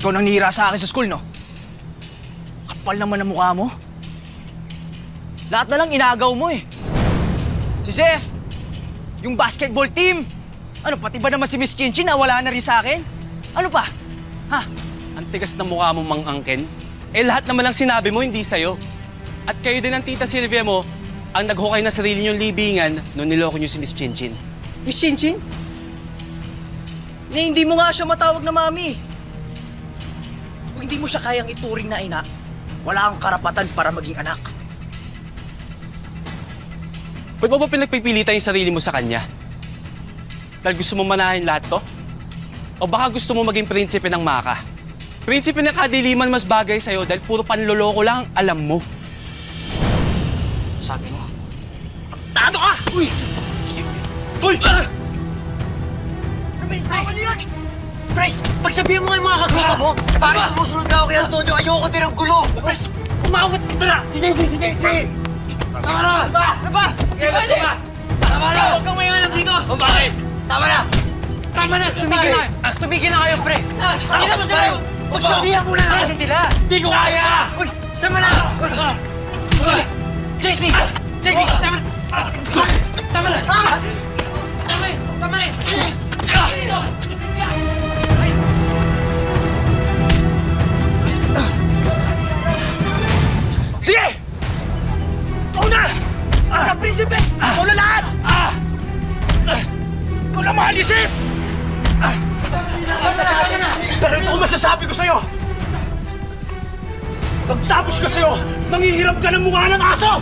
Ikaw nang nihira sa akin sa school, no? Kapal naman ang mukha mo. Lahat na lang inagaw mo eh. Si Zeph, yung basketball team. Ano, pati ba naman si Miss Chinchin na wala na rin sa akin? Ano pa? Ha? Ang tigas ng mukha mo, Mang Angken. Eh, lahat naman lang sinabi mo, hindi sa'yo. At kayo din ng Tita Silvia mo, ang naghukay na sarili niyong libingan nung niloko niyo si Miss Chinchin. Miss Chinchin? Hindi mo nga siya matawag na mami. Kung hindi mo siya kayang ituring na ina, wala kang karapatan para maging anak. Ba't mo ba pinagpipilitan yung sarili mo sa kanya? Dahil gusto mo manahin lahat to? O baka gusto mo maging prinsipe ng Maka? Prinsipe ng kadiliman mas bagay sa'yo dahil puro panloloko lang ang alam mo. Sabi mo, tado ka! Uy! Uy! Tama niyo yan! Bryce, pagsabihin mo nga yung mga kagrupa mo, parang sumusunod na ako kay Antonio, ayoko din ang gulo! Bryce, umawat ka na! Si Daisy! Tama na! Ano ba? Pwede! Tama na! Huwag kang mayanap dito! O bakit? Tama na! Tama na! Tumigil na! Tumigil na kayo, pre! Pakita mo sila! Magsabihan muna na kasi sila! Di ko kaya! Uy! Tama na! JC! JC! Tama na! Tama na! Tama na! Tama na! Sige! Ikaw na! Ang prinsipe! Ikaw na lahat! Ikaw na mahal ni Chef! Pero ito ang masasabi ko sa'yo! Pagtapos ka sa'yo, manghihiram ka ng mukha ng aso!